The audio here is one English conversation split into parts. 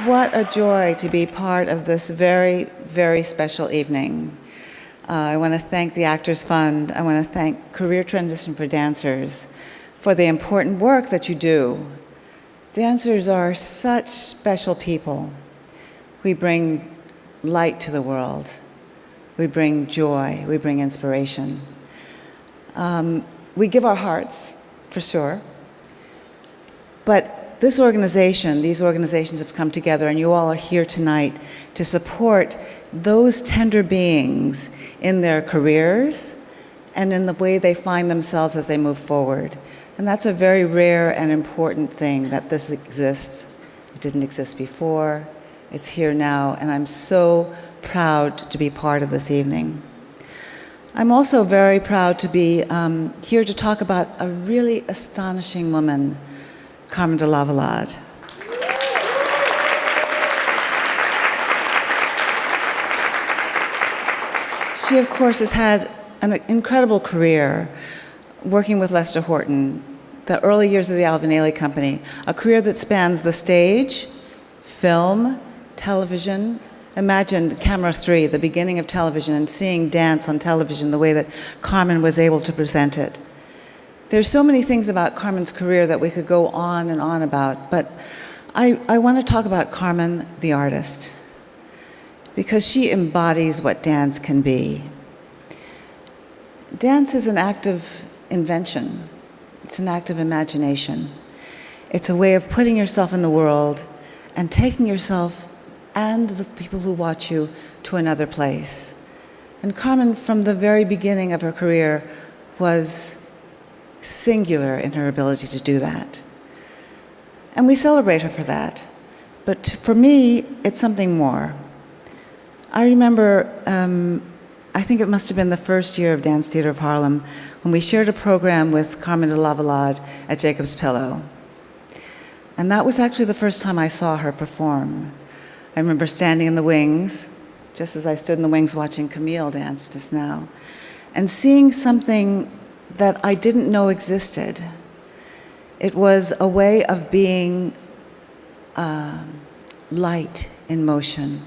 What a joy to be part of this very, very special evening. I want to thank the Actors Fund. I want to thank Career Transition for Dancers for the important work that you do. Dancers are such special people. We bring light to the world. We bring joy. We bring inspiration. We give our hearts, for sure. But these organizations have come together, and you all are here tonight to support those tender beings in their careers and in the way they find themselves as they move forward. And that's a very rare and important thing, that this exists. It didn't exist before. It's here now, and I'm so proud to be part of this evening. I'm also very proud to be here to talk about a really astonishing woman, Carmen de Lavallade. She, of course, has had an incredible career working with Lester Horton, the early years of the Alvin Ailey Company, a career that spans the stage, film, television. Imagine Camera 3, the beginning of television, and seeing dance on television the way that Carmen was able to present it. There's so many things about Carmen's career that we could go on and on about, but I want to talk about Carmen, the artist, because she embodies what dance can be. Dance is an act of invention. It's an act of imagination. It's a way of putting yourself in the world and taking yourself and the people who watch you to another place. And Carmen, from the very beginning of her career, was singular in her ability to do that. And we celebrate her for that. But for me, it's something more. I remember, I think it must have been the first year of Dance Theater of Harlem, when we shared a program with Carmen de Lavallade at Jacob's Pillow. And that was actually the first time I saw her perform. I remember standing in the wings, just as I stood in the wings watching Camille dance just now, and seeing something that I didn't know existed. It was a way of being light in motion.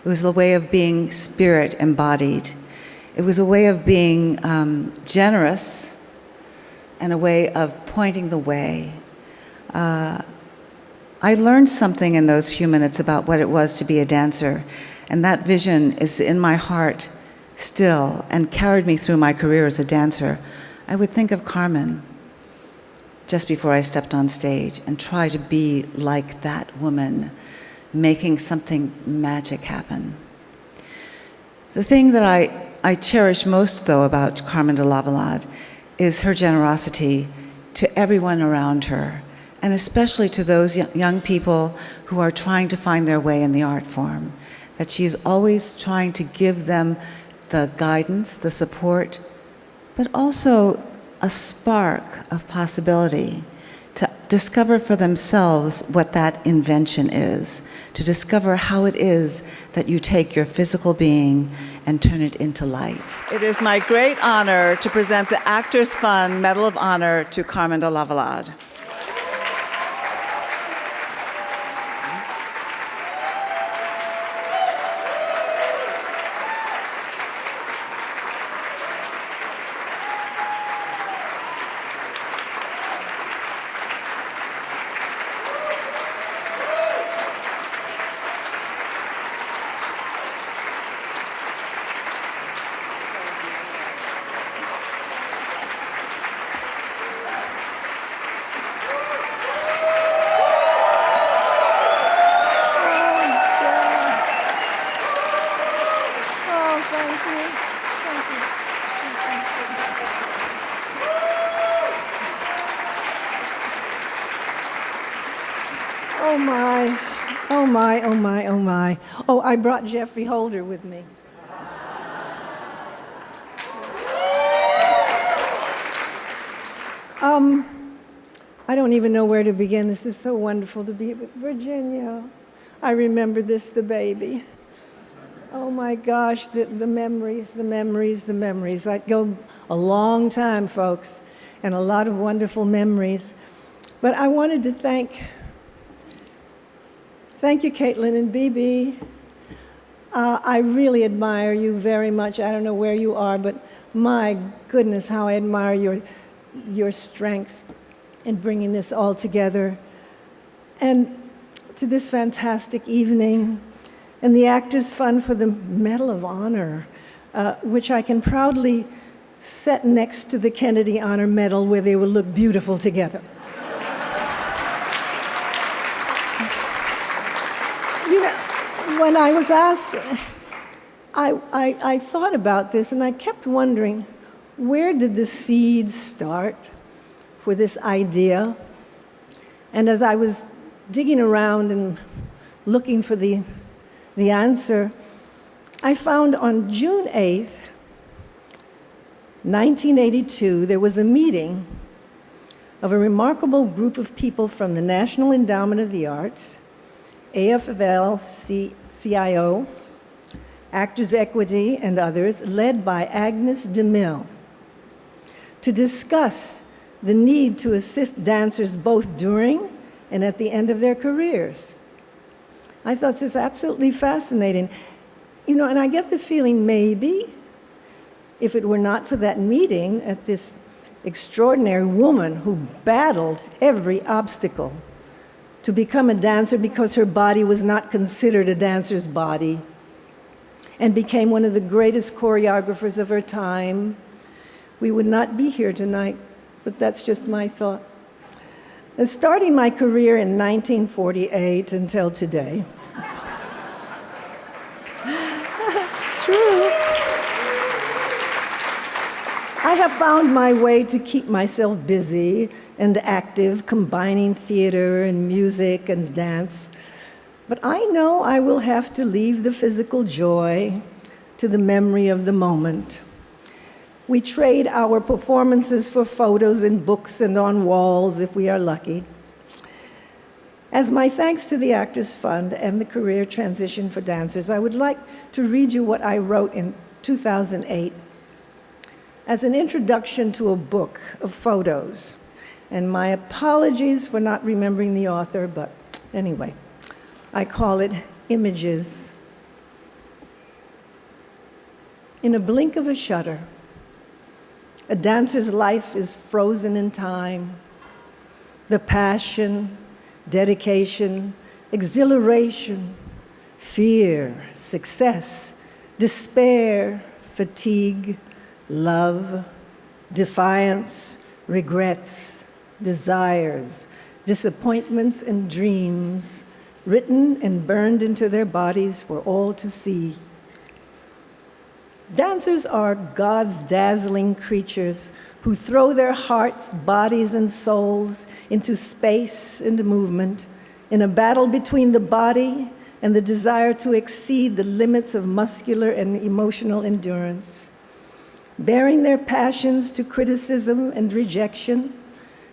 It was a way of being spirit embodied. It was a way of being generous and a way of pointing the way. I learned something in those few minutes about what it was to be a dancer, and that vision is in my heart still and carried me through my career as a dancer. I would think of Carmen just before I stepped on stage and try to be like that woman, making something magic happen. The thing that I cherish most, though, about Carmen de Lavallade is her generosity to everyone around her, and especially to those young people who are trying to find their way in the art form, that she's always trying to give them the guidance, the support, but also a spark of possibility to discover for themselves what that invention is, to discover how it is that you take your physical being and turn it into light. It is my great honor to present the Actors Fund Medal of Honor to Carmen de Lavallade. Oh, I brought Jeffrey Holder with me. I don't even know where to begin. This is so wonderful to be with Virginia. I remember this, the baby. Oh my gosh, the memories, the memories, the memories. I go a long time, folks, and a lot of wonderful memories. But I wanted to thank Thank you, Caitlin and Bebe. I really admire you very much. I don't know where you are, but my goodness, how I admire your strength in bringing this all together. And to this fantastic evening, and the Actors Fund for the Medal of Honor, which I can proudly set next to the Kennedy Honor Medal, where they will look beautiful together. You know, when I was asked, I thought about this, and I kept wondering, where did the seed start for this idea? And as I was digging around and looking for the answer, I found on June 8th, 1982, there was a meeting of a remarkable group of people from the National Endowment of the Arts, AFL-CIO, Actors Equity, and others, led by Agnes DeMille, to discuss the need to assist dancers both during and at the end of their careers. I thought this is absolutely fascinating. You know, and I get the feeling maybe if it were not for that meeting at this extraordinary woman who battled every obstacle to become a dancer because her body was not considered a dancer's body and became one of the greatest choreographers of her time, we would not be here tonight, but that's just my thought. And starting my career in 1948 until today, true, I have found my way to keep myself busy and active, combining theater and music and dance. But I know I will have to leave the physical joy to the memory of the moment. We trade our performances for photos in books and on walls if we are lucky. As my thanks to the Actors Fund and the Career Transition for Dancers, I would like to read you what I wrote in 2008 as an introduction to a book of photos. And my apologies for not remembering the author, but anyway, I call it Images. In a blink of a shutter, a dancer's life is frozen in time. The passion, dedication, exhilaration, fear, success, despair, fatigue, love, defiance, regrets, desires, disappointments, and dreams, written and burned into their bodies for all to see. Dancers are God's dazzling creatures who throw their hearts, bodies, and souls into space and movement in a battle between the body and the desire to exceed the limits of muscular and emotional endurance. Bearing their passions to criticism and rejection,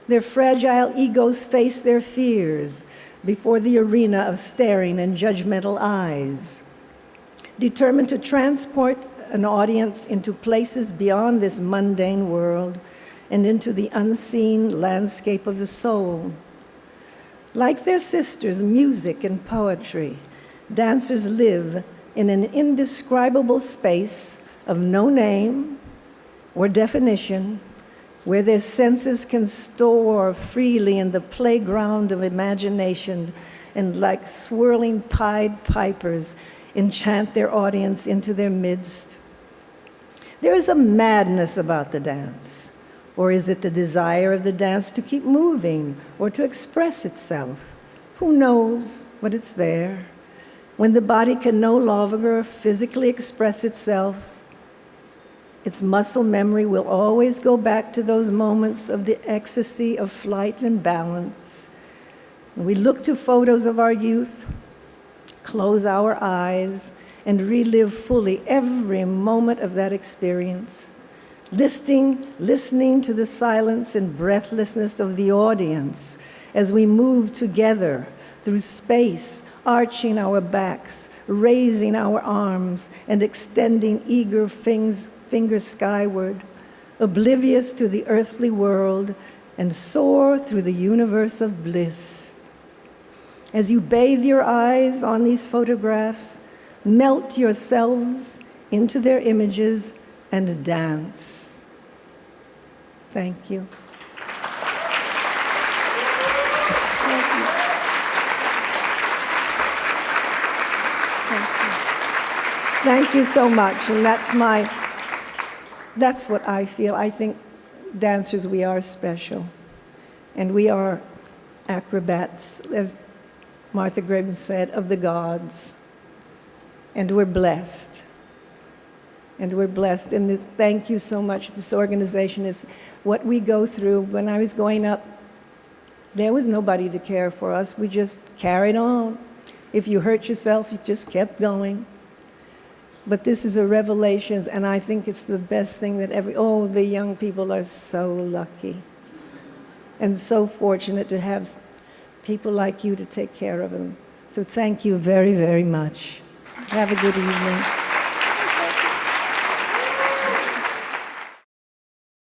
their fragile egos face their fears before the arena of staring and judgmental eyes. Determined to transport an audience into places beyond this mundane world and into the unseen landscape of the soul. Like their sisters, music and poetry, dancers live in an indescribable space of no name or definition, where their senses can store freely in the playground of imagination and like swirling Pied Pipers enchant their audience into their midst. There is a madness about the dance, or is it the desire of the dance to keep moving or to express itself? Who knows, but it's there. When the body can no longer physically express itself, its muscle memory will always go back to those moments of the ecstasy of flight and balance. We look to photos of our youth, close our eyes, and relive fully every moment of that experience, listening to the silence and breathlessness of the audience as we move together through space, arching our backs, raising our arms, and extending eager fingers skyward, oblivious to the earthly world, and soar through the universe of bliss. As you bathe your eyes on these photographs, melt yourselves into their images and dance. Thank you. Thank you so much, and that's what I feel. I think dancers, we are special, and we are acrobats, as Martha Graham said, of the gods, and we're blessed. And we're blessed, and this, thank you so much. This organization is what we go through. When I was growing up, there was nobody to care for us. We just carried on. If you hurt yourself, you just kept going. But this is a revelation, and I think it's the best thing that the young people are so lucky and so fortunate to have people like you to take care of them. So thank you very, very much. Have a good evening.